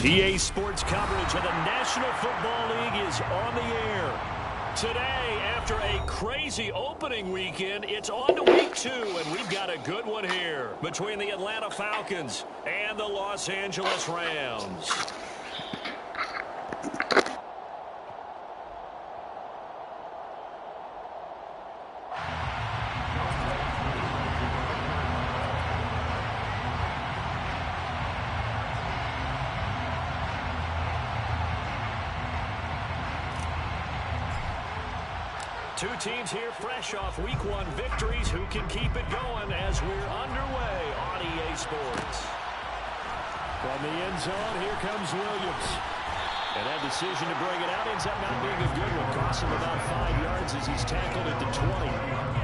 EA Sports coverage of the National Football League is on the air. Today, after a crazy opening weekend, it's on to week 2, and we've got a good one here between the Atlanta Falcons and the Los Angeles Rams. Two teams here fresh off Week 1 victories. Who can keep it going as we're underway on EA Sports? From the end zone, here comes Williams. And that decision to bring it out ends up not being a good one. Costs him about 5 yards as he's tackled at the 20.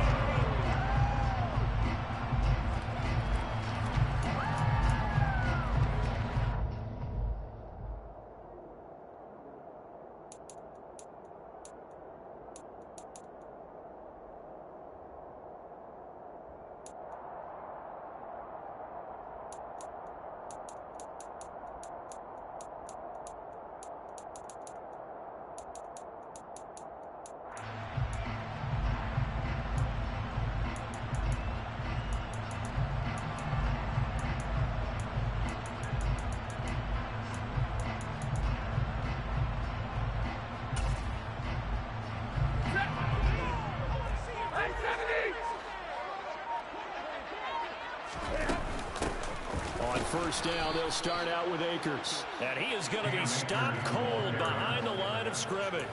First down, they'll start out with Akers. And he is going to be stopped cold behind the line of scrimmage.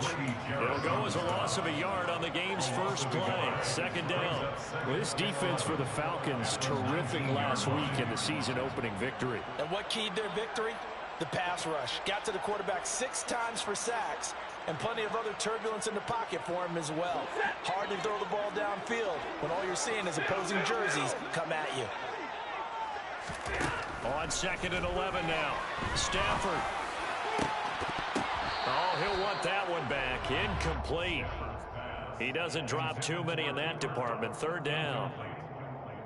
It'll go as a loss of a yard on the game's first play. Second down. Well, this defense for the Falcons, terrific last week in the season-opening victory. And what keyed their victory? The pass rush. Got to the quarterback 6 times for sacks. And plenty of other turbulence in the pocket for him as well. Hard to throw the ball downfield when all you're seeing is opposing jerseys come at you. On 2nd and 11 now. Stafford. Oh, he'll want that one back. Incomplete. He doesn't drop too many in that department. 3rd down.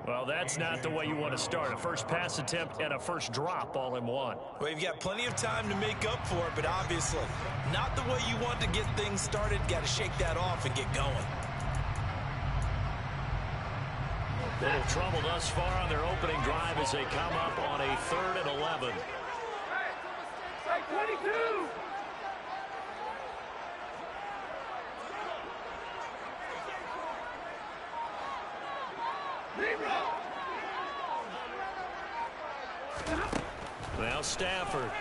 Well, that's not the way you want to start. A first pass attempt and a first drop all in one. Well, you've got plenty of time to make up for it, but obviously not the way you want to get things started. Got to shake that off and get going. Little trouble thus far on their opening drive as they come up on a 3rd and 11. Hey, 22! Now Stafford.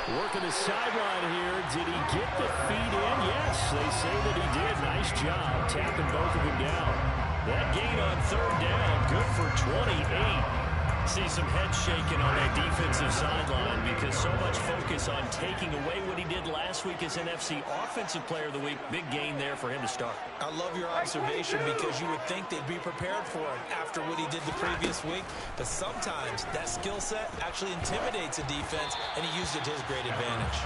Working the sideline here. Did he get the feet in? Yes, they say that he did. Nice job tapping both of them down. That gain on 3rd down, good for 28. See some head shaking on that defensive sideline because so much focus on taking away what he did last week as NFC Offensive Player of the Week. Big gain there for him to start. I love your observation because you would think they'd be prepared for it after what he did the previous week. But sometimes that skill set actually intimidates a defense, and he used it to his great advantage.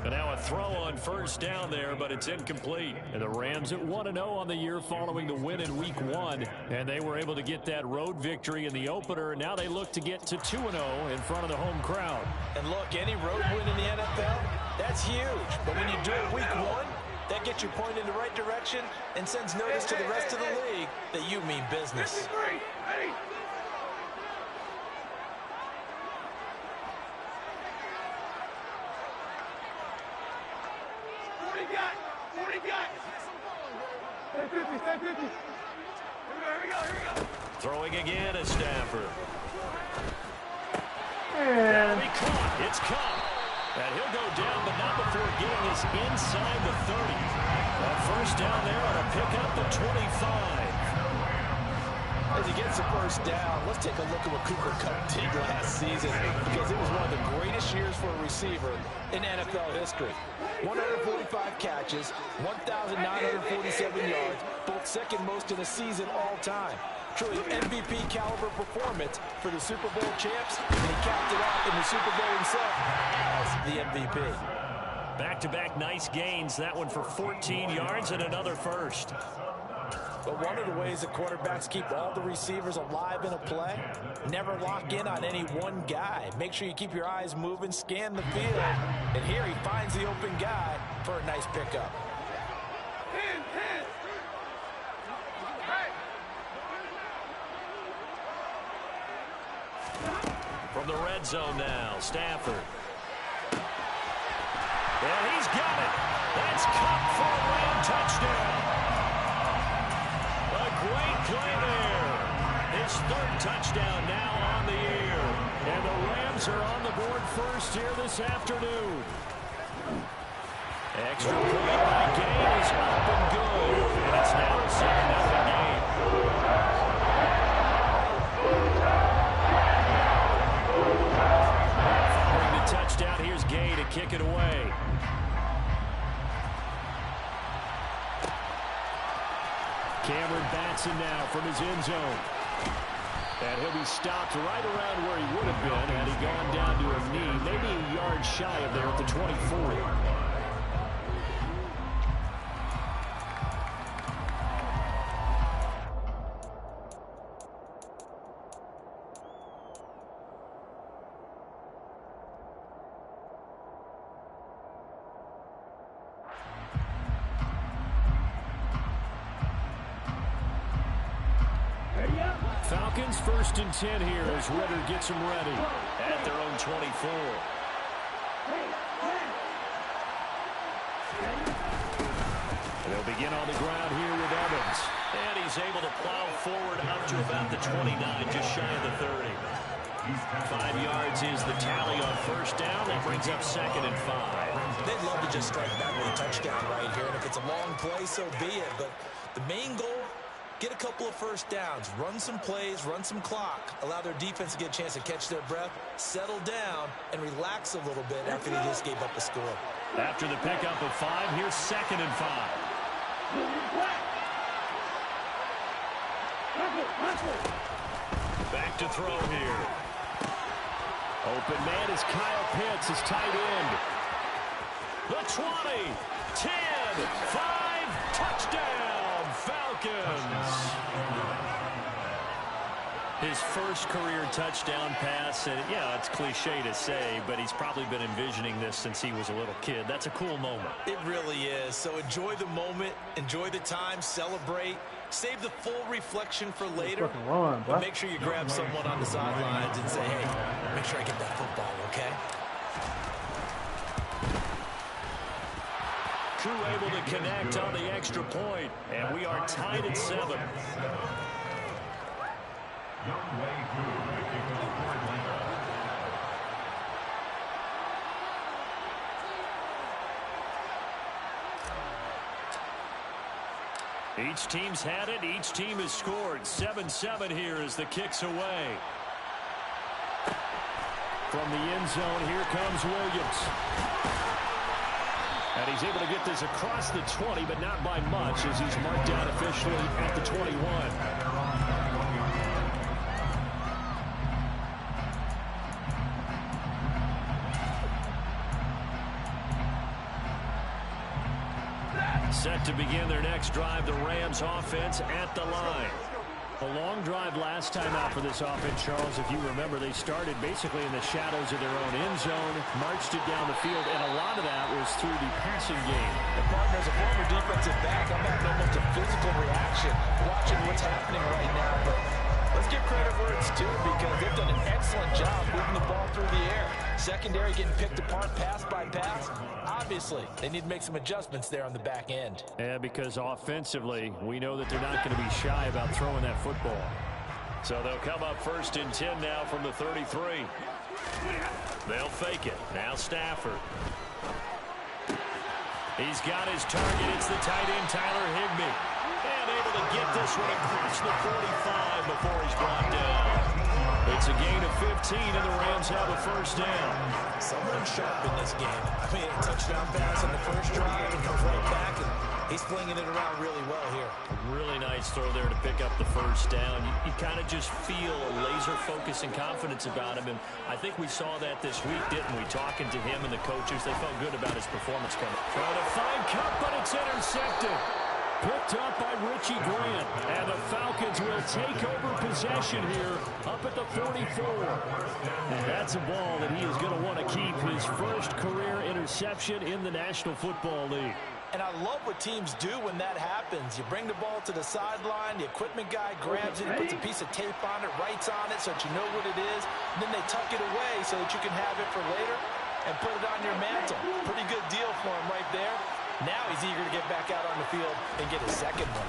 And now a throw on 1st down there, but it's incomplete. And the Rams at 1-0 on the year following the win in Week 1. And they were able to get that road victory in the opener. And now they look to get to 2-0 in front of the home crowd. And look, any road win in the NFL, that's huge. But when you do it Week 1, that gets you pointed in the right direction and sends notice to the rest of the league that you mean business. Throwing again at Stafford. That'll be caught. It's caught. And he'll go down, but not before getting us inside the 30. That first down there on a pickup at 25. As he gets the first down, let's take a look at what Cooper Kupp did last season because it was one of the greatest years for a receiver in NFL history. 145 catches, 1,947 yards, both second most in a season all time. Truly MVP caliber performance for the Super Bowl champs, and he capped it off in the Super Bowl himself as the MVP. Back-to-back nice gains. That one for 14 yards and another first. But one of the ways that quarterbacks keep all the receivers alive in a play, never lock in on any one guy. Make sure you keep your eyes moving, scan the field, and here he finds the open guy for a nice pickup. From the red zone now, Stafford. And he's got it. That's caught for a Ram touchdown. A great play there. His third touchdown now on the year. And the Rams are on the board first here this afternoon. Extra point by Gay is up and good. And it's now a 7-0 game. Following the touchdown, here's Gay to kick it away. Cameron Batson now from his end zone. And he'll be stopped right around where he would have been had he gone down to a knee, maybe a yard shy of there at the 24. Falcons 1st and 10 here as Ritter gets them ready at their own 24. And they'll begin on the ground here with Evans. And he's able to plow forward up to about the 29, just shy of the 30. 5 yards is the tally on first down. That brings up 2nd and 5. They'd love to just strike back with a touchdown right here. And if it's a long play, so be it. But the main goal, get a couple of first downs, run some plays, run some clock, allow their defense to get a chance to catch their breath, settle down, and relax a little bit after they just gave up a score. After the pickup of 5, here's 2nd and 5. Back to throw here. Open man is Kyle Pitts, his tight end. The 20, 10, 5, touchdown, Falcons. His first career touchdown pass, and yeah, it's cliche to say, but he's probably been envisioning this since he was a little kid. That's a cool moment. It really is. So enjoy the moment, enjoy the time, celebrate, save the full reflection for later. But make sure you grab someone on the sidelines and say, hey, make sure I get that football, okay? Crew able to connect on the extra point, and we are tied at 7. Each team's had it. Each team has scored. 7-7 here as the kick's away. From the end zone, here comes Williams. And he's able to get this across the 20, but not by much as he's marked down officially at the 21. Set to begin their next drive, the Rams offense at the line. A long drive last time out for this offense, Charles. If you remember, they started basically in the shadows of their own end zone, marched it down the field, and a lot of that was through the passing game. And partner, as a former defensive back, I'm having almost a physical reaction watching what's happening right now. But let's give credit where it's due because they've done an excellent job moving the ball through the air. Secondary getting picked apart pass by pass. Obviously, they need to make some adjustments there on the back end. Yeah, because offensively, we know that they're not going to be shy about throwing that football. So they'll come up 1st and 10 now from the 33. They'll fake it. Now Stafford. He's got his target. It's the tight end, Tyler Higbee. And able to get this one across the 45 before he's brought down. It's a gain of 15, and the Rams have a first down. Someone sharp in this game. I mean, a touchdown pass on the first drive and comes right back, and he's flinging it around really well here. Really nice throw there to pick up the first down. You kind of just feel a laser focus and confidence about him, and I think we saw that this week, didn't we? Talking to him and the coaches, they felt good about his performance coming. Trying to find Cup, but it's intercepted. picked up by Richie Grant. And the Falcons will take over possession here up at the 44. And that's a ball that he is going to want to keep, his first career interception in the National Football League. And I love what teams do when that happens. You bring the ball to the sideline, the equipment guy grabs it, puts a piece of tape on it, writes on it so that you know what it is, and then they tuck it away so that you can have it for later and put it on your mantle. Pretty good deal for him right there. Now he's eager to get back out on the field and get his second one.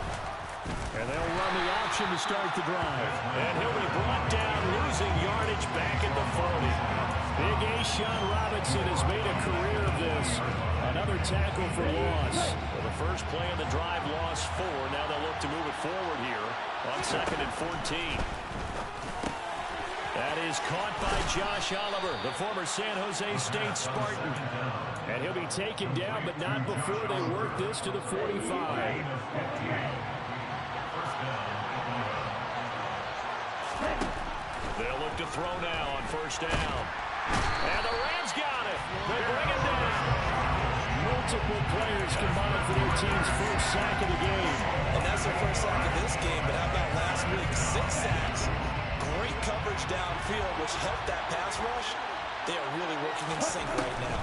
And they'll run the option to start the drive. And he'll be brought down, losing yardage back at the 40. Big A'Shawn Robinson has made a career of this. Another tackle for loss. Well, the first play of the drive lost 4. Now they'll look to move it forward here on 2nd and 14. That is caught by Josh Oliver, the former San Jose State Spartan. And he'll be taken down, but not before they work this to the 45. They'll look to throw now on first down. And the Rams got it. They bring it down. Multiple players combined for their team's first sack of the game. And that's their first sack of this game, but how about last week? 6 sacks. Great coverage downfield, which helped that pass rush. They are really working in sync right now.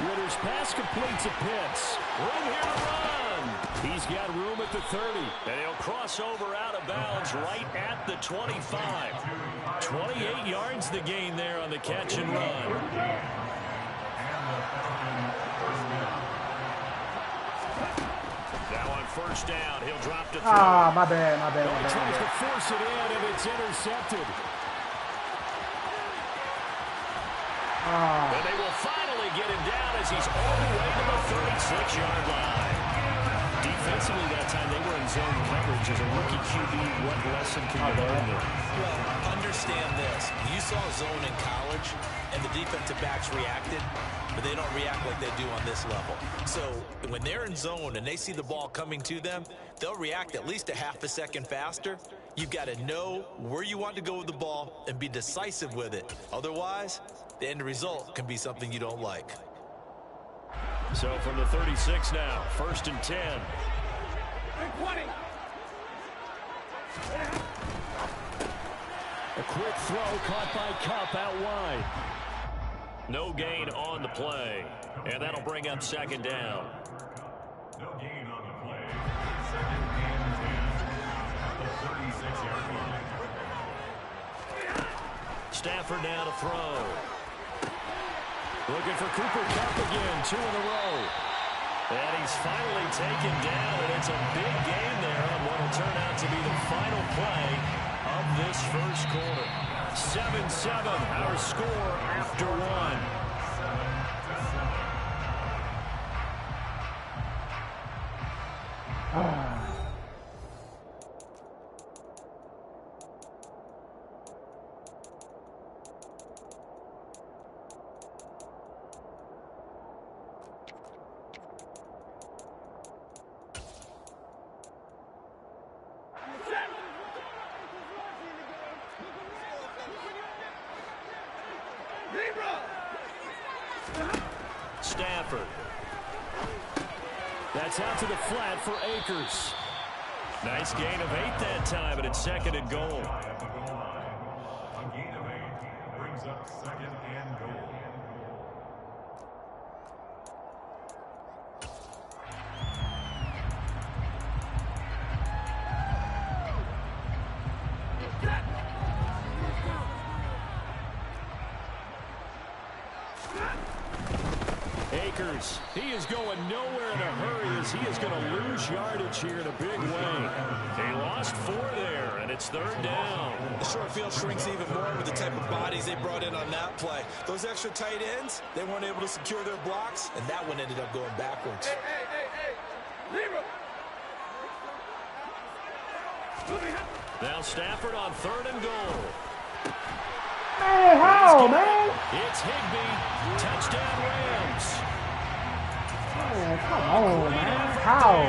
Ritter's pass completes a Pitts. Room here to run. He's got room at the 30. And he'll cross over out of bounds right at the 25. 28 yards the gain there on the catch and run. Now on first down, he'll drop to throw. My bad. He tries to force it in, and it's intercepted. And they will finally get him down as he's all the way to the 36-yard line. Defensively that time, they were in zone coverage. As a rookie QB, what lesson can you learn there? Well, understand this. You saw zone in college, and the defensive backs reacted, but they don't react like they do on this level. So when they're in zone and they see the ball coming to them, they'll react at least a half a second faster. You've got to know where you want to go with the ball and be decisive with it. Otherwise, the end result can be something you don't like. So from the 36 now, 1st and 10. A quick throw caught by Kupp out wide. No gain on the play. And that'll bring up 2nd down. No gain on the play. 2nd and 10. The 36-yard line. Stafford now to throw. Looking for Cooper Kupp again, 2 in a row. And he's finally taken down, and it's a big game there on what will turn out to be the final play of this first quarter. 7-7, our score after 1. Stafford. That's out to the flat for Akers. Nice gain of 8 that time, and it's 2nd and goal. At the goal line. A gain of 8 brings up 2nd and goal. Akers, he is going nowhere in a hurry as he is going to lose yardage here in a big way. They lost 4 there, and it's 3rd down. The short field shrinks even more with the type of bodies they brought in on that play. Those extra tight ends, they weren't able to secure their blocks, and that one ended up going backwards. Now Stafford on 3rd and goal. Hey, how, man? It's Higbee. Touchdown Rams. Oh, come on, man. How?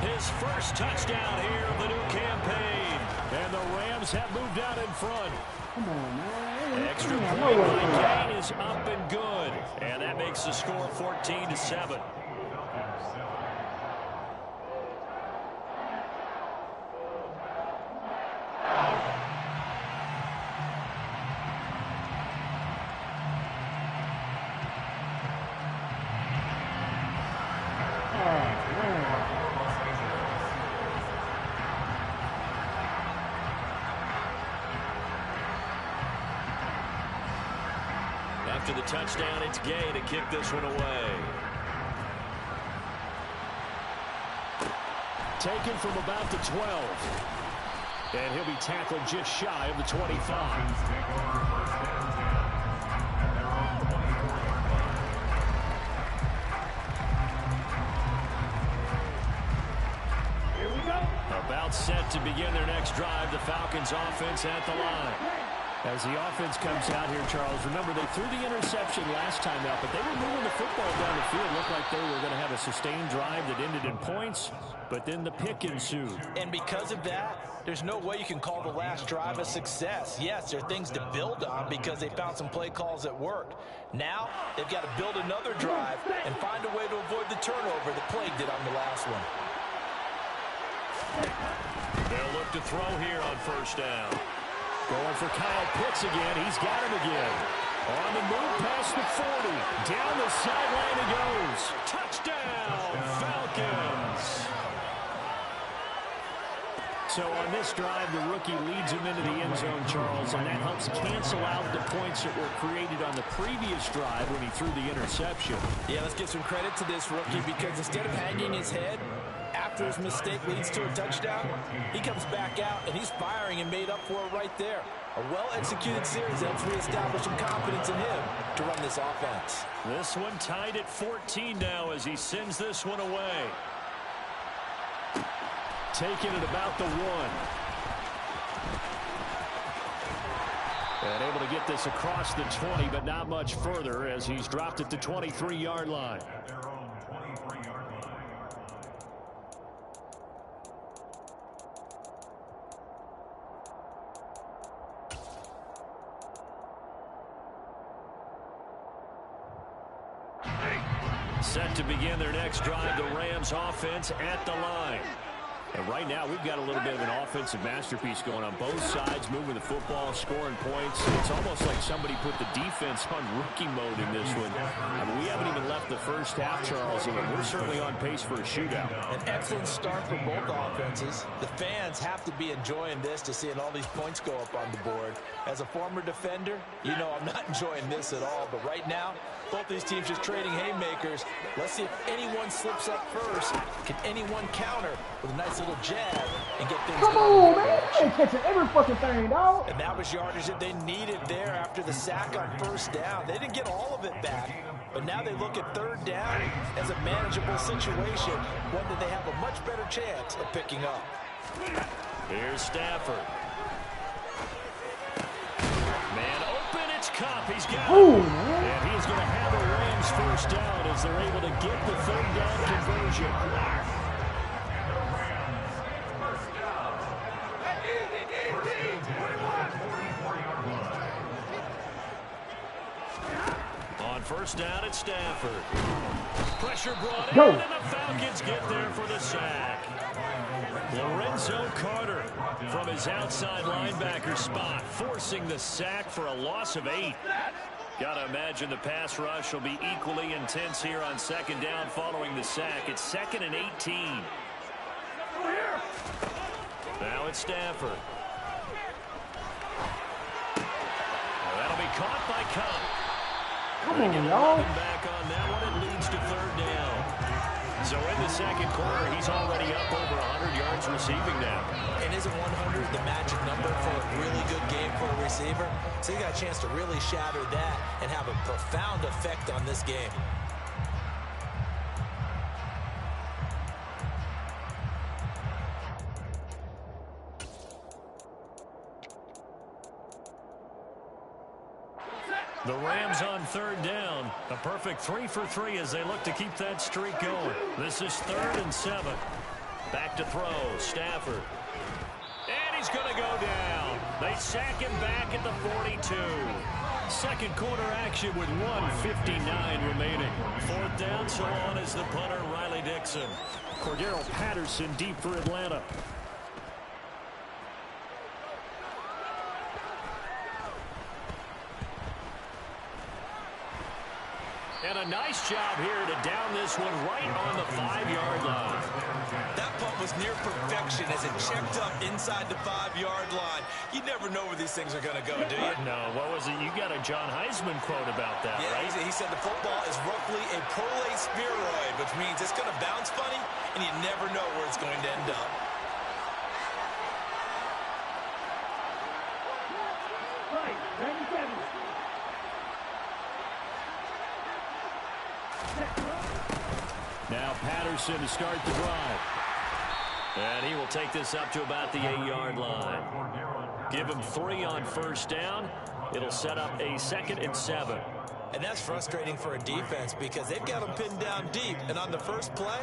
His first touchdown here of the new campaign. And the Rams have moved out in front. Come on, man. Extra point by Kane is up and good. And that makes the score 14-7. After the touchdown, it's Gay to kick this one away. Taken from about the 12. And he'll be tackled just shy of the 25. About set to begin their next drive, the Falcons offense at the line. As the offense comes out here, Charles, remember they threw the interception last time out, but they were moving the football down the field. Looked like they were going to have a sustained drive that ended in points, but then the pick ensued. And because of that, there's no way you can call the last drive a success. Yes, there are things to build on because they found some play calls that worked. Now, they've got to build another drive and find a way to avoid the turnover that plagued it on the last one. They'll look to throw here on first down. Going for Kyle Pitts again. He's got him again. On the move past the 40. Down the sideline he goes. Touchdown, Falcons. So on this drive, the rookie leads him into the end zone, Charles, and that helps cancel out the points that were created on the previous drive when he threw the interception. Yeah, let's give some credit to this rookie because instead of hanging his head after his mistake leads to a touchdown, he comes back out and he's firing and made up for it right there. A well-executed series helps reestablish some confidence in him to run this offense. This one tied at 14 now as he sends this one away. Taking it about the 1. And able to get this across the 20, but not much further as he's dropped at the 23-yard line. Set to begin their next drive, the Rams offense at the line. And right now, we've got a little bit of an offensive masterpiece going on both sides, moving the football, scoring points. It's almost like somebody put the defense on rookie mode in this one. I mean, we haven't even left the first half, Charles, and we're certainly on pace for a shootout. An excellent start for both offenses. The fans have to be enjoying this to seeing all these points go up on the board. As a former defender, you know I'm not enjoying this at all. But right now, both these teams just trading haymakers. Let's see if anyone slips up first. Can anyone counter with a nice little jab and get things Come going? on, man. They catching every fucking thing, dog. And that was yardage that they needed there after the sack on first down. They didn't get all of it back, but now they look at third down as a manageable situation, one that they have a much better chance of picking up. Here's Stafford. Man open, it's Cup. He's got it. And he's going to have a Rams first down as they're able to get the third down conversion. On first down, it's Stafford. Pressure brought in, and the Falcons get there for the sack. Lorenzo Carter from his outside linebacker spot, forcing the sack for a loss of 8. Got to imagine the pass rush will be equally intense here on second down following the sack. It's 2nd and 18. Now it's Stafford. That'll be caught by Cup. Come on, y'all. Back on that one, it leads to third down. So in the second quarter, he's already up over 100 yards receiving now. And isn't 100 the magic number for a really good game for a receiver? So you got a chance to really shatter that and have a profound effect on this game. The Rams on third down. A perfect 3 for 3 as they look to keep that streak going. This is 3rd and 7. Back to throw. Stafford. And he's going to go down. They sack him back at the 42. Second quarter action with 1:59 remaining. Fourth down, so on is the punter, Riley Dixon. Cordero Patterson deep for Atlanta. And a nice job here to down this one right on the 5-yard line. That punt was near perfection as it checked up inside the 5-yard line. You never know where these things are going to go, do you? No, what was it? You got a John Heisman quote about that, yeah, right? He said the football is roughly a prolate spheroid, which means it's going to bounce funny, and you never know where it's going to end up. Right, 97. Now Patterson to start the drive. And he will take this up to about the 8-yard line. Give him 3 on first down. It'll set up a 2nd and 7. And that's frustrating for a defense because they've got them pinned down deep. And on the first play,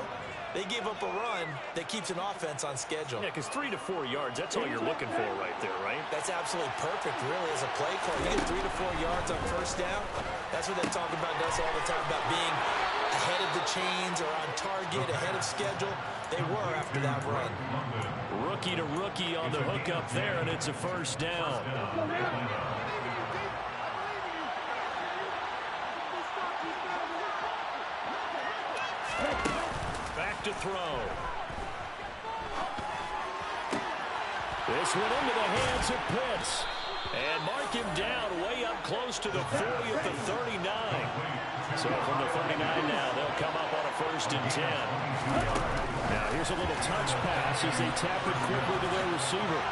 they give up a run that keeps an offense on schedule. Yeah, because 3 to 4 yards, that's all you're looking for right there, right? That's absolutely perfect, really, as a play call. You get 3 to 4 yards on first down. That's what they talk about us all the time, about being ahead of the chains or on target, ahead of schedule. They were after that run. Rookie to rookie on the hook up there, and it's a first down. Back to throw. This one into the hands of Pitts. And mark him down way up close to the 40 at the 39. So from the 39 now, they'll come up on a 1st and 10. Now here's a little touch pass as they tap it quickly to their receiver.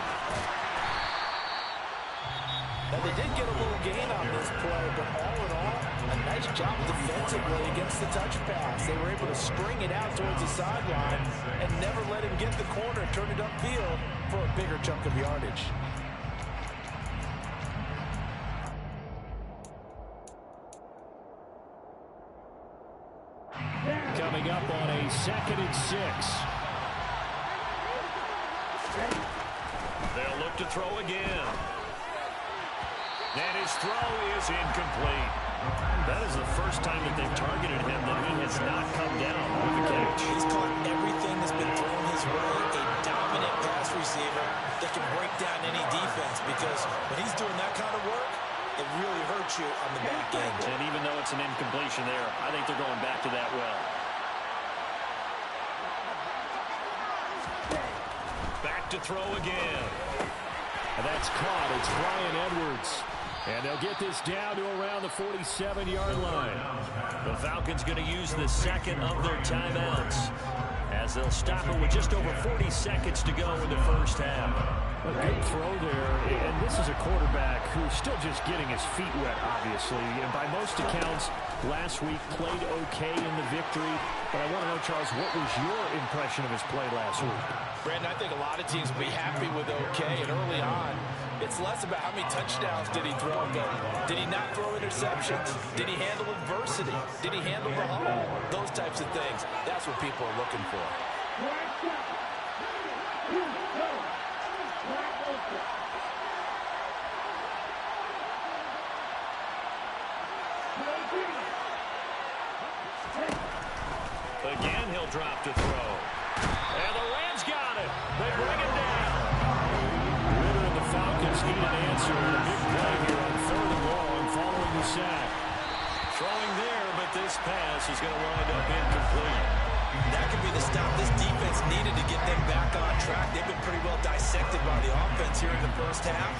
Now they did get a little gain on this play, but all in all, a nice job defensively against the touch pass. They were able to string it out towards the sideline and never let him get the corner and turn it upfield for a bigger chunk of yardage. Coming up on a 2nd and 6. They'll look to throw again. And his throw is incomplete. That is the first time that they've targeted him that he has not come down with the catch. He's caught everything that's been thrown his way. A dominant pass receiver that can break down any defense, because when he's doing that kind of work, it really hurts you on the back end. And even though it's an incompletion there, I think they're going back to that well. Back to throw again. And that's caught. It's Bryan Edwards. And they'll get this down to around the 47-yard line. The Falcons going to use the 2nd of their timeouts as they'll stop it with just over 40 seconds to go in the first half. A good throw there, and this is a quarterback who's still just getting his feet wet, obviously. And by most accounts, last week played okay in the victory. But I want to know, Charles, what was your impression of his play last week? Brandon, I think a lot of teams will be happy with okay, and early on, it's less about how many touchdowns did he throw, but did he not throw interceptions? Did he handle adversity? Did he handle the huddle? Those types of things. That's what people are looking for. Again, he'll drop to throw. And the Rams got it. They bring it down. Ritter and the Falcons need an answer. A big play here on 3rd and long following the sack. Throwing there, but this pass is going to wind up incomplete. That could be the stop this defense needed to get them back on track. They've been pretty well dissected by the offense here in the first half.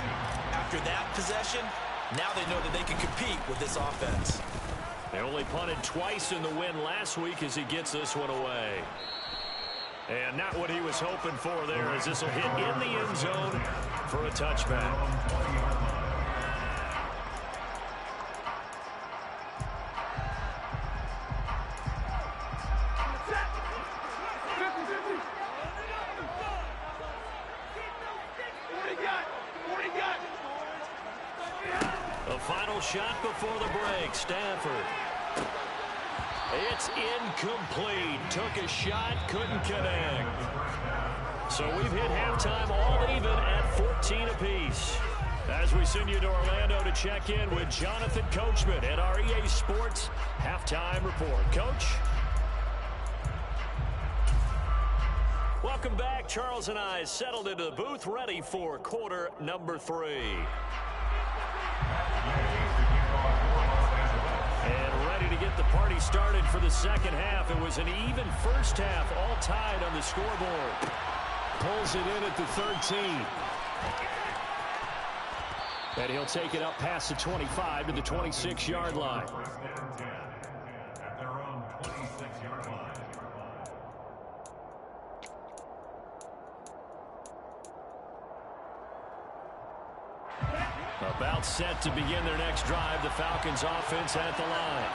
After that possession, now they know that they can compete with this offense. They only punted twice in the win last week as he gets this one away. And not what he was hoping for there, as this will hit in the end zone for a touchback. A final shot before the break. Stafford. It's incomplete. Took a shot, couldn't connect. So we've hit halftime all even at 14 apiece. As we send you to Orlando to check in with Jonathan Coachman at our EA Sports Halftime Report. Coach? Welcome back. Charles and I settled into the booth, ready for quarter number 3. And ready to get the party he started for the second half. It was an even first half, all tied on the scoreboard. Pulls it in at the 13. And he'll take it up past the 25 to the 26-yard line. First and 10 at their own 26-yard line. About set to begin their next drive. The Falcons offense at the line.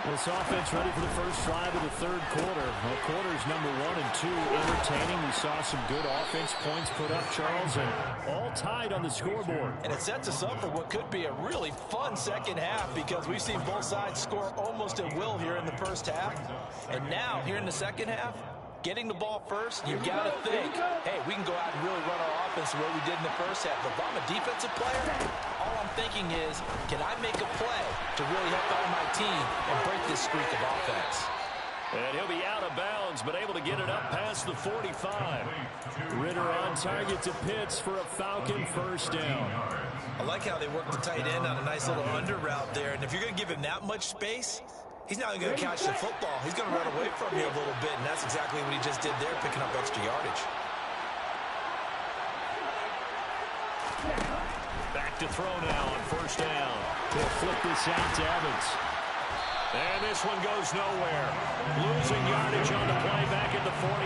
This offense ready for the first drive of the third quarter. Well, quarters number 1 and 2 entertaining. We saw some good offense points put up, Charles, and all tied on the scoreboard. And it sets us up for what could be a really fun second half because we've seen both sides score almost at will here in the first half. And now, here in the second half, getting the ball first, you've got to think, hey, we can go out and really run our offense the way we did in the first half. But if I'm a defensive player, all I'm thinking is, can I make a play to really help out my team and break this streak of offense? And he'll be out of bounds, but able to get it up past the 45. Ritter on target to Pitts for a Falcon first down. I like how they work the tight end on a nice little under route there. And if you're going to give him that much space, he's not going to catch the football. He's going to run away from you a little bit, and that's exactly what he just did there, picking up extra yardage. Back to throw now on first down. They'll flip this out to Evans. And this one goes nowhere. Losing yardage on the play back at the 46.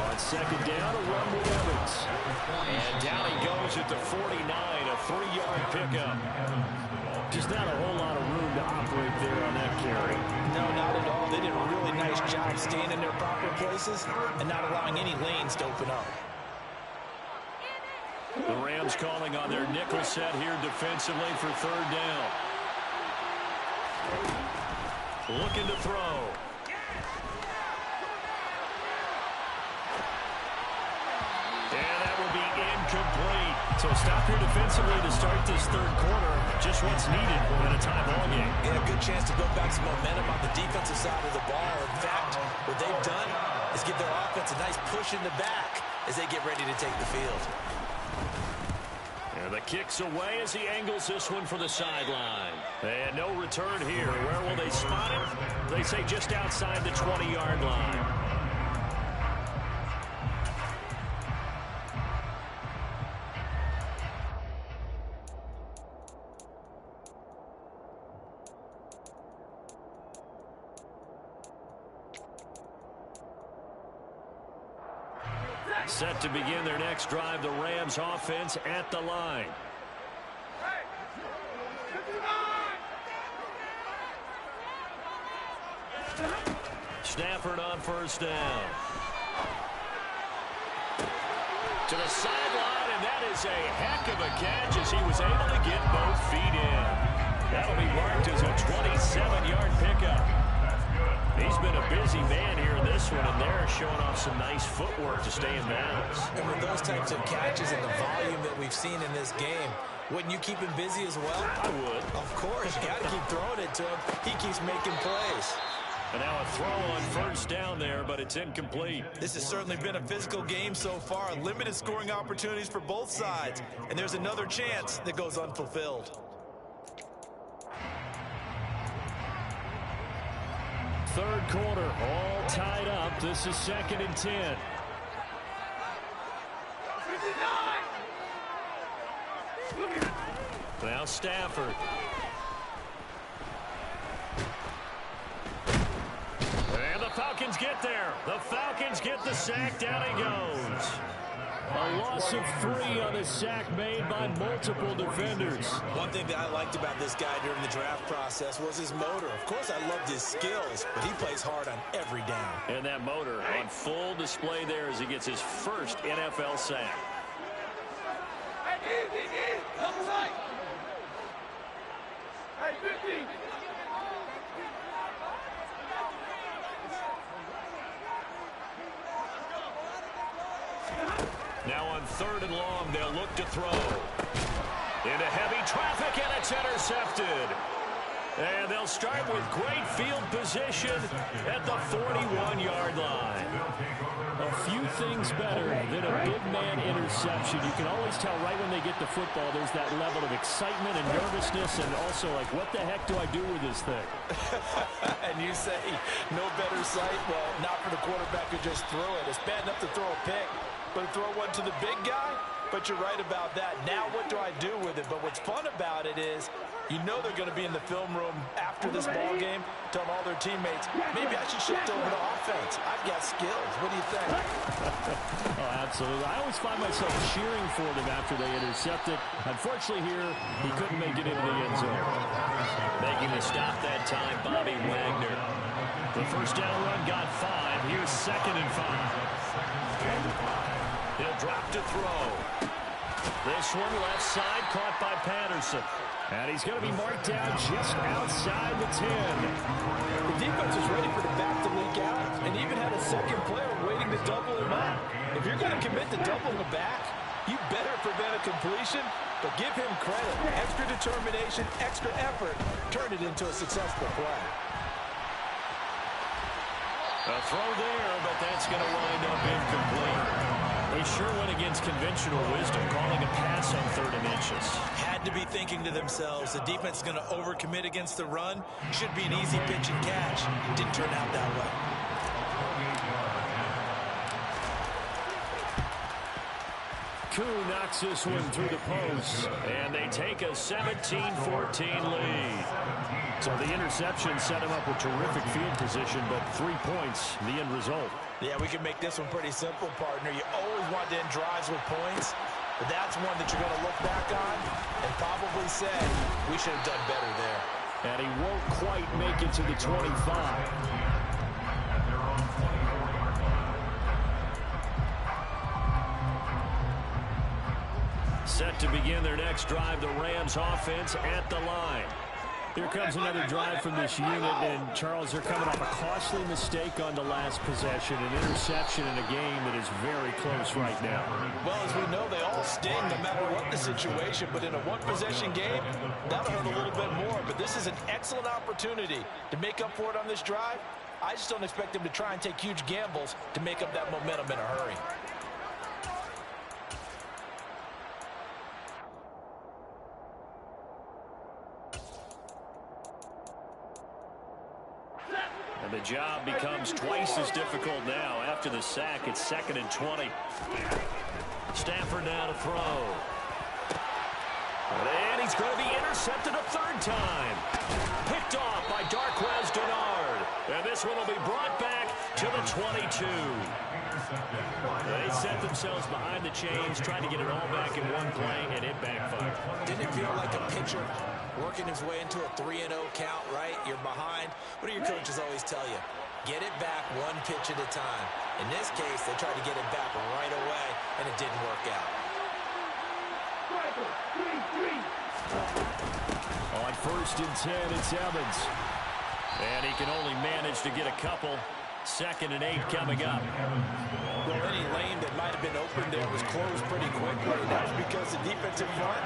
On second down, a run with Evans. And down he goes at the 49, a 3-yard pickup. Just not a whole lot of room to operate there on that carry. No, not at all. They did a really nice job staying in their proper places and not allowing any lanes to open up. The Rams calling on their nickel set here defensively for third down. Looking to throw. And that will be incomplete. So stop here defensively to start this third quarter. Just what's needed in a tie ball game. Get a good chance to build back some momentum on the defensive side of the ball. In fact, what they've done is give their offense a nice push in the back as they get ready to take the field. And the kick's away as he angles this one for the sideline. And no return here. Where will they spot it? They say just outside the 20-yard line. Set to begin their next drive, the Rams offense at the line. Stafford on first down. To the sideline, and that is a heck of a catch as he was able to get both feet in. That'll be marked as a 27-yard pickup. He's been a busy man here in this one, and they're showing off some nice footwork to stay in bounds. And with those types of catches and the volume that we've seen in this game, wouldn't you keep him busy as well? I would. Of course, you got to keep throwing it to him. He keeps making plays. And now a throw on first down there, but it's incomplete. This has certainly been a physical game so far. Limited scoring opportunities for both sides. And there's another chance that goes unfulfilled. Third quarter, all tied up. This is 2nd and 10. Now Stafford. And the Falcons get there. The Falcons get the sack. Down he goes. A loss of 3 on the sack made by multiple defenders. One thing that I liked about this guy during the draft process was his motor. Of course, I loved his skills, but he plays hard on every down. And that motor on full display there as he gets his first NFL sack. Hey, 50. Now on 3rd and long, they'll look to throw. Into heavy traffic, and it's intercepted. And they'll start with great field position at the 41-yard line. A few things better than a big man interception. You can always tell right when they get the football, there's that level of excitement and nervousness and also like, what the heck do I do with this thing? And you say, no better sight? Well, not for the quarterback who just threw it. It's bad enough to throw a pick, but to throw one to the big guy? But you're right about that. Now what do I do with it? But what's fun about it is you know they're going to be in the film room after this ball game telling all their teammates, maybe I should shift over to offense. I've got skills. What do you think? Oh, absolutely. I always find myself cheering for them after they intercept it. Unfortunately here, he couldn't make it into the end zone. Making the stop that time, Bobby Wagner. The first down run got 5. Here's 2nd and 5. He'll drop to throw. This one left side caught by Patterson. And he's going to be marked down just outside the 10. The defense was ready for the back to leak out and even had a second player waiting to double him up. If you're going to commit to doubling the back, you better prevent a completion, but give him credit. Extra determination, extra effort, turn it into a successful play. A throw there, but that's going to wind up incomplete. They sure went against conventional wisdom, calling a pass on 3rd and inches. Had to be thinking to themselves, the defense is going to overcommit against the run. Should be an easy pitch and catch. Didn't turn out that way. Koo knocks this one through the post, and they take a 17-14 lead. So the interception set him up with terrific field position, but 3 points, the end result. Yeah, we can make this one pretty simple, partner. You always want to end drives with points, but that's one that you're going to look back on and probably say, we should have done better there. And he won't quite make it to the 25. Set to begin their next drive, the Rams offense at the line. Here comes another drive from this unit, and Charles, they're coming off a costly mistake on the last possession, an interception in a game that is very close right now. Well, as we know, they all sting no matter what the situation, but in a one-possession game, that'll hurt a little bit more. But this is an excellent opportunity to make up for it on this drive. I just don't expect them to try and take huge gambles to make up that momentum in a hurry. And the job becomes twice as difficult now. After the sack, it's 2nd and 20. Stafford now to throw. And he's going to be intercepted a 3rd time. Picked off by Darquez Dennard. And this one will be brought back to the 22. They set themselves behind the chains, trying to get it all back in one play, and it backfired. Didn't it feel like a pitcher working his way into a 3-0 count, right? You're behind. What do your coaches always tell you? Get it back one pitch at a time. In this case, they tried to get it back right away, and it didn't work out. On 1st and 10, it's Evans. And he can only manage to get a couple. 2nd and 8 coming up. Well, any lane that might have been open there was closed pretty quickly. That was because the defensive front,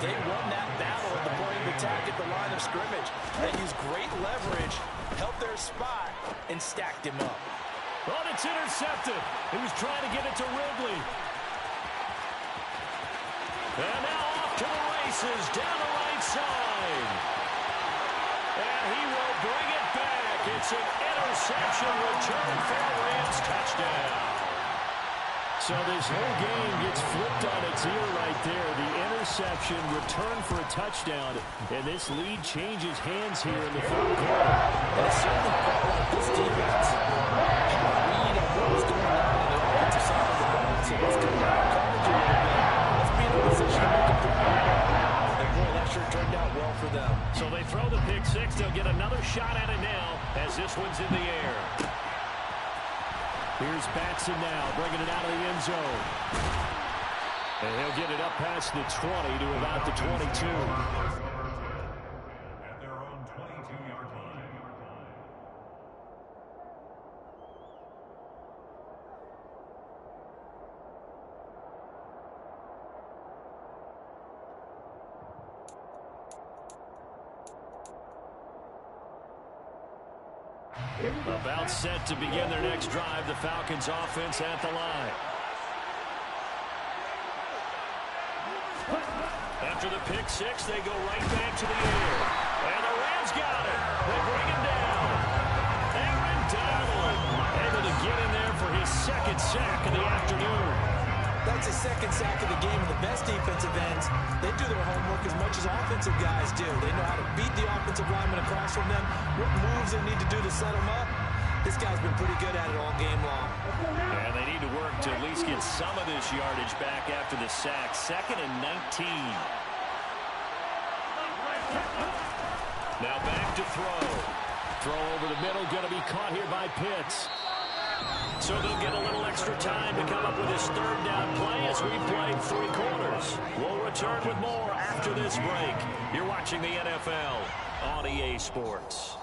they won that battle at the point of attack at the line of scrimmage. They used great leverage, held their spot, and stacked him up. Oh, it's intercepted. He was trying to get it to Ridley. And now off to the races, down the right side. And he will bring it back. It's an interception return for a Rams touchdown. So this whole game gets flipped on its ear right there. The interception, return for a touchdown, and this lead changes hands here in the 3rd quarter. And it's certainly felt like this defense had a read on what was going on in the offensive side of the ball. So let's come down coverage a little bit. Let's be in a position to make a play. And boy, that sure turned out well for them. So they throw the pick 6. They'll get another shot at it now as this one's in the air. Here's Batson now, bringing it out of the end zone. And he'll get it up past the 20 to about the 22. At their own 22-yard line. About set to begin their next drive, the Falcons offense at the line. After the pick six, they go right back to the air. And the Rams got it. They bring him down. Aaron Donald able to get in there for his second sack of the afternoon. That's his second sack of the game, and the best defensive ends, they do their homework as much as offensive guys do. They know how to beat the offensive lineman across from them, what moves they need to do to set them up. This guy's been pretty good at it all game long. And they need to work to at least get some of this yardage back after the sack. 2nd and 19. Now back to throw. Throw over the middle, going to be caught here by Pitts. So they'll get a little extra time to come up with his third down play as we played 3 quarters. We'll return with more after this break. You're watching the NFL on EA Sports.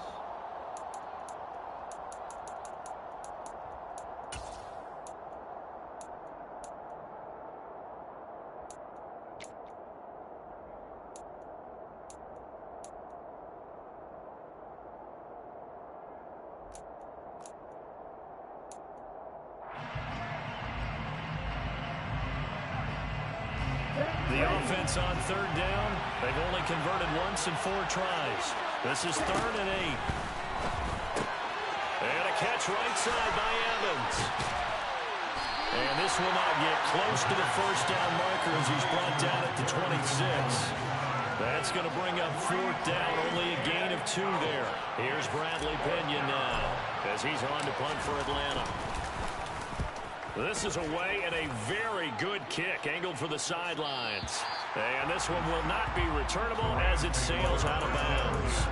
The offense on 3rd down. They've only converted once in 4 tries. This is 3rd and 8. And a catch right side by Evans. And this will not get close to the first down marker as he's brought down at the 26. That's going to bring up 4th down. Only a gain of 2 there. Here's Bradley Pena now as he's on to punt for Atlanta. This is away and a very good kick angled for the sidelines. And this one will not be returnable as it sails out of bounds.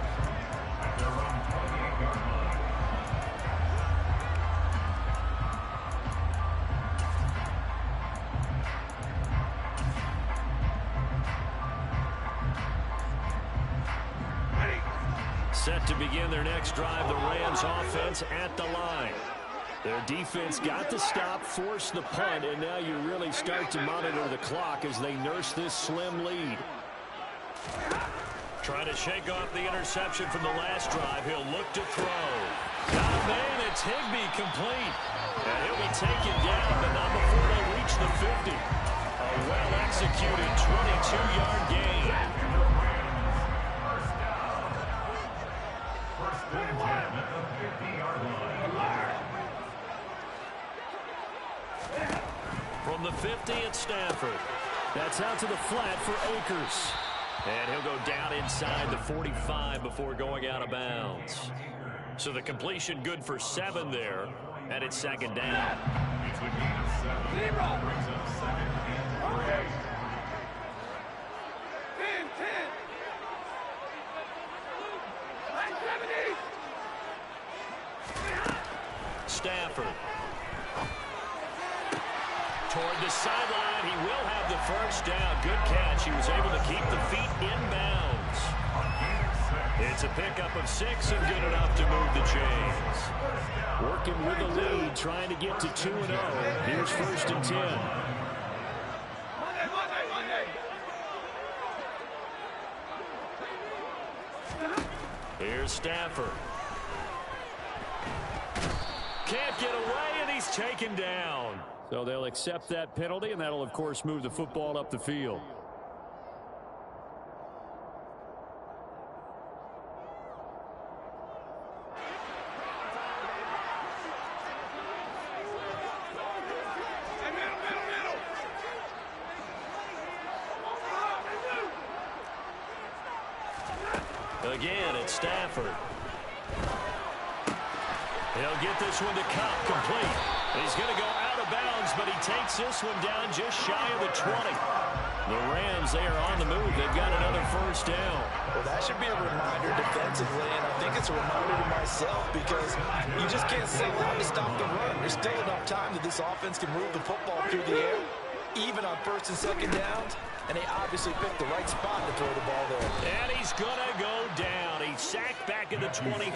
Set to begin their next drive, the Rams offense at the line. Their defense got the stop, forced the punt, and now you really start to monitor the clock as they nurse this slim lead. Trying to shake off the interception from the last drive. He'll look to throw. Oh, man, it's Higbee complete. And he'll be taken down, but not before they reach the 50. A well-executed 22-yard gain. First and 10 at the 50-yard line. From the 50 at Stafford. That's out to the flat for Akers. And he'll go down inside the 45 before going out of bounds. So the completion good for 7 there, and it's 2nd down. It's a gain of 7. Brings up 2nd and 10. 70. Stafford. Toward the sideline, he will have the first down. Good catch. He was able to keep the feet inbounds. It's a pickup of 6 and good enough to move the chains. Working with the lead, trying to get to 2-0. Here's 1st and 10. Here's Stafford. Can't get away, and he's taken down. So they'll accept that penalty, and that'll, of course, move the football up the field. Again, it's Stafford. He'll get this one to Cup complete. He's going to go out of bounds, but he takes this one down just shy of the 20. The Rams, they are on the move. They've got another first down. Well, that should be a reminder defensively, and I think it's a reminder to myself because you just can't sit around to stop the run. There's still enough time that this offense can move the football through the air, even on 1st and 2nd downs, and they obviously picked the right spot to throw the ball there. And he's going to go down. He's sacked back at the 24.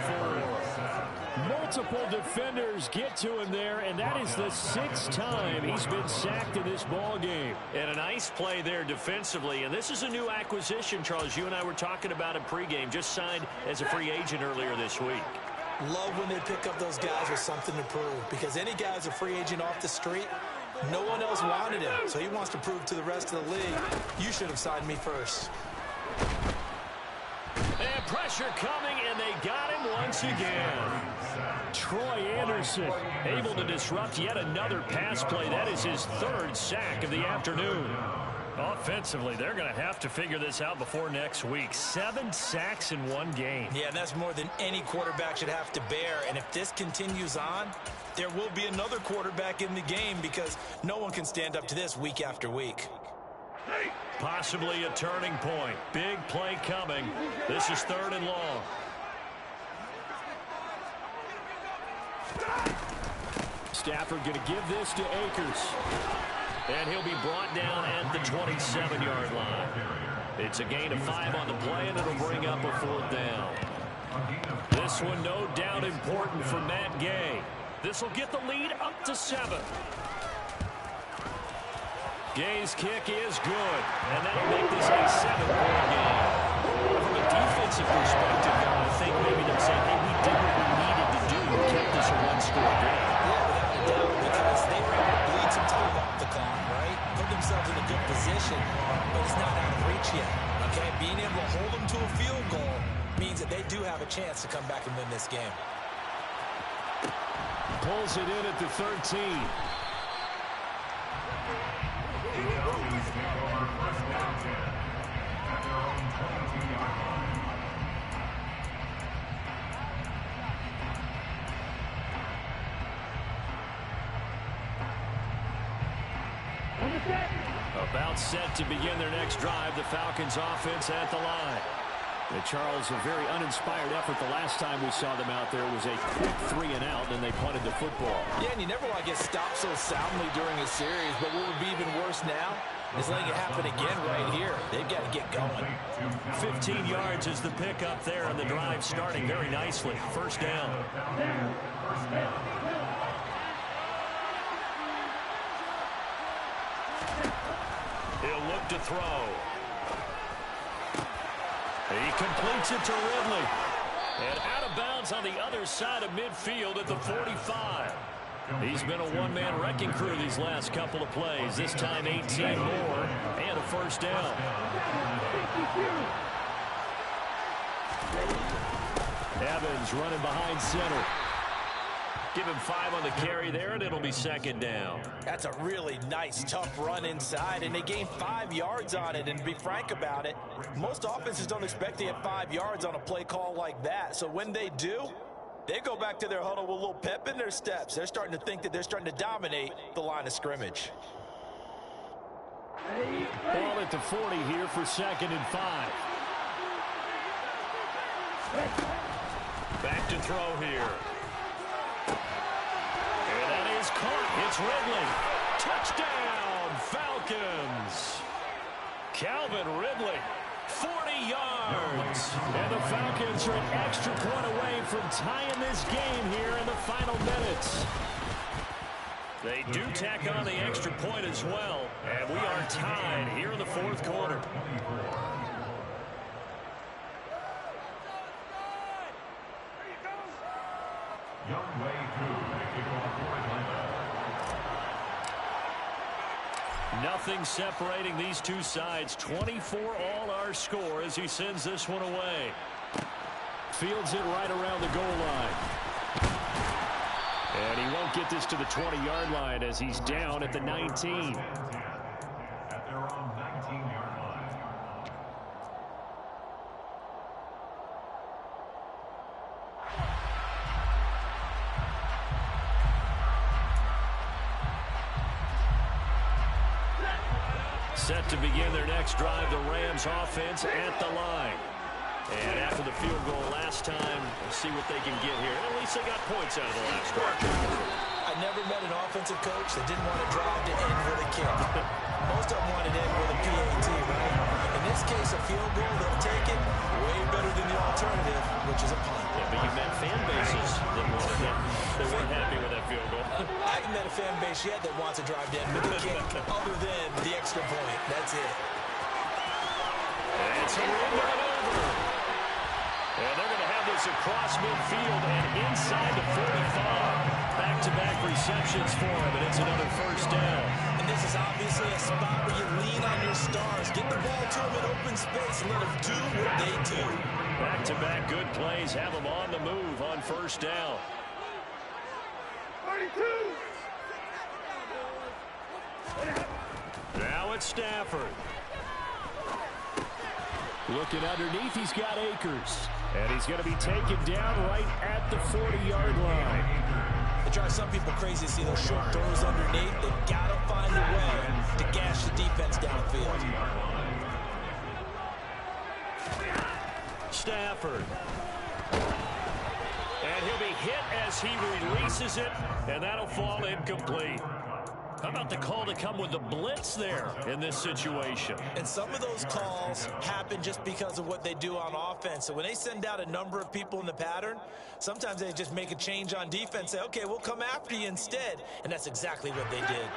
Multiple defenders get to him there, and that is the 6th time he's been sacked in this ball game. And a nice play there defensively. And this is a new acquisition, Charles. You and I were talking about in pregame. Just signed as a free agent earlier this week. Love when they pick up those guys with something to prove, because any guy's a free agent off the street, no one else wanted him, so he wants to prove to the rest of the league, you should have signed me first. And pressure coming, and they got him once again. Troy Anderson able to disrupt yet another pass play. That is his third sack of the afternoon. Offensively, they're going to have to figure this out before next week. 7 sacks in one game. Yeah, and that's more than any quarterback should have to bear. And if this continues on, there will be another quarterback in the game, because no one can stand up to this week after week. Possibly a turning point. Big play coming. This is 3rd and long. Stafford going to give this to Akers. And he'll be brought down at the 27-yard line. It's a gain of 5 on the play, and it'll bring up a 4th down. This one no doubt important for Matt Gay. This will get the lead up to 7. Gay's kick is good, and that'll make this a 7-point game. From a defensive perspective, though, I think maybe they're saying, hey, we did what we needed to do and kept this a 1-score game. Yeah, without a doubt, because they were able to bleed some time off the clock, right? Put themselves in a good position, but it's not out of reach yet, okay? Being able to hold them to a field goal means that they do have a chance to come back and win this game. Pulls it in at the 13. About set to begin their next drive. The Falcons offense at the line. And Charles, a very uninspired effort. The last time we saw them out there was a quick 3-and-out, and they punted the football. Yeah, and you never want to get stopped so soundly during a series, but what would be even worse now is letting it happen again right here. They've got to get going. 15 yards is the pickup there, and the drive starting very nicely. 1st down. He'll look to throw. He completes it to Ridley. And out of bounds on the other side of midfield at the 45. He's been a one-man wrecking crew these last couple of plays. This time 18 more and a 1st down. Evans running behind center. Give him 5 on the carry there, and it'll be 2nd down. That's a really nice, tough run inside, and they gained 5 yards on it. And to be frank about it, most offenses don't expect to get 5 yards on a play call like that. So when they do, they go back to their huddle with a little pep in their steps. They're starting to think that they're starting to dominate the line of scrimmage. Ball at the 40 here for 2nd and 5. Back to throw here. And that is caught. It's Ridley. Touchdown, Falcons. Calvin Ridley, 40 yards. And the Falcons are an extra point away from tying this game here in the final minutes. They do tack on the extra point as well. And we are tied here in the 4th quarter. Nothing separating these two sides. 24 all our score as he sends this one away. Fields it right around the goal line. And he won't get this to the 20-yard line as he's down at the 19. At their own 19-yard line. Set to begin their next drive, the Rams offense at the line. And after the field goal last time, we'll see what they can get here. At least they got points out of the last drive. I never met an offensive coach that didn't want to drive to end with a kick. Most of them wanted to end with a PAT, right? In this case, a field goal, they'll take it way better than the alternative, which is a punt. Yeah, but you met fan bases that wanted it. They weren't happy with that field goal. I haven't met a fan base yet that wants to drive to end with a kick other than the extra point. That's it. And it's a run over. And they're going to have is across midfield and inside the 45. Back-to-back receptions for him, and it's another first down. And this is obviously a spot where you lean on your stars. Get the ball to them in open space and let them do what they do. Back-to-back good plays have them on the move on first down. 32. Now it's Stafford. Looking underneath, he's got Akers. And he's going to be taken down right at the 40-yard line. It drives some people crazy to see those short throws underneath. They've got to find a way to gash the defense downfield. Stafford. And he'll be hit as he releases it, and that'll fall incomplete. How about the call to come with the blitz there in this situation? And some of those calls happen just because of what they do on offense. So when they send out a number of people in the pattern, sometimes they just make a change on defense, say, okay, we'll come after you instead. And that's exactly what they did.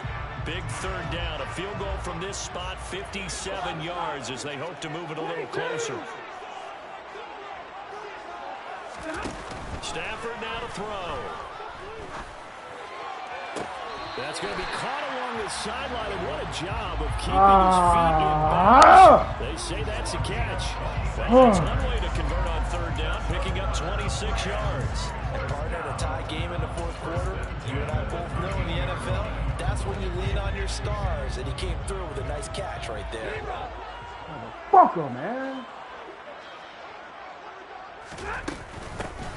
Big third down, a field goal from this spot, 57 yards as they hope to move it a little closer. Stafford now to throw. That's going to be caught along the sideline, and what a job of keeping his feet in bounds. They say that's a catch. Well, that's one way to convert on third down, picking up 26 yards. And partner, in a tie game in the fourth quarter, you and I both know in the NFL, that's when you lean on your stars, and he came through with a nice catch right there. Fucker, man.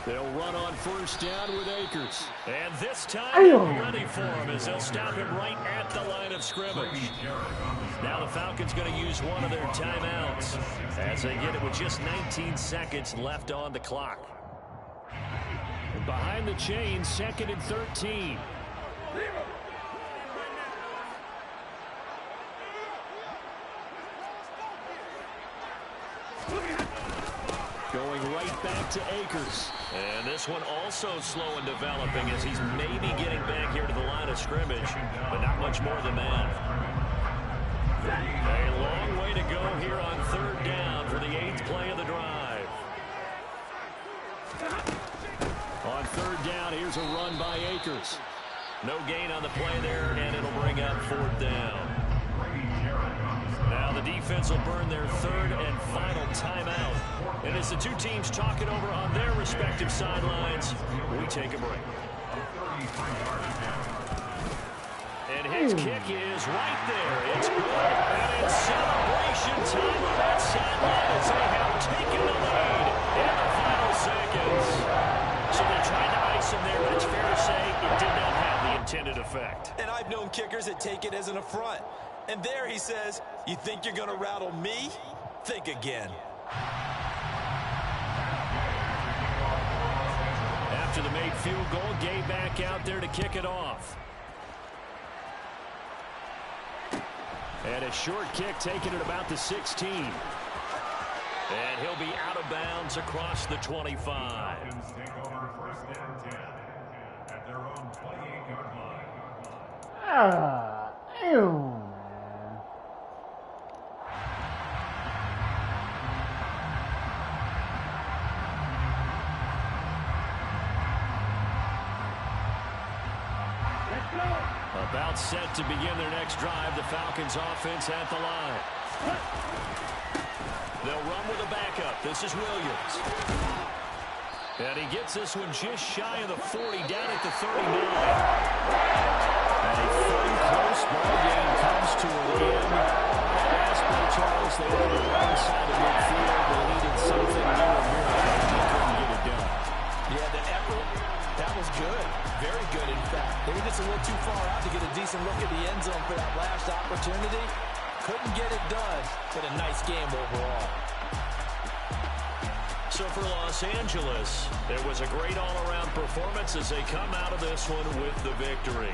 They'll run on first down with Akers. And this time, they're ready for him as they'll stop him right at the line of scrimmage. Now the Falcons going to use one of their timeouts as they get it with just 19 seconds left on the clock. And behind the chains, 2nd and 13. Going right back to Akers. And this one also slow in developing as he's maybe getting back here to the line of scrimmage, but not much more than that. A long way to go here on third down for the 8th play of the drive. On third down, here's a run by Akers. No gain on the play there, and it'll bring up 4th down. Now the defense will burn their 3rd and final timeout. And as the two teams talk it over on their respective sidelines, we take a break. And his kick is right there. It's good. And it's celebration time on that sideline as they have taken the lead in the final seconds. So they're trying to ice him there, but it's fair to say it did not have the intended effect. And I've known kickers that take it as an affront. And there he says, you think you're going to rattle me? Think again. After the made field goal, Gay back out there to kick it off. And a short kick taken at about the 16. And he'll be out of bounds across the 25. Falcons take over 1st and 10 at their own 28-yard line. Damn. About set to begin their next drive, the Falcons offense at the line. They'll run with a backup. This is Williams. And he gets this one just shy of the 40, down at the 39. And a fun, close ball game comes to an end. Last play, Charles, they were on the wrong side of midfield. They needed something new and here. They couldn't get it done. Yeah, the effort, that was good. Very good, in fact. They were just a little too far out to get a decent look at the end zone for that last opportunity. Couldn't get it done, but a nice game overall. So for Los Angeles, it was a great all-around performance as they come out of this one with the victory.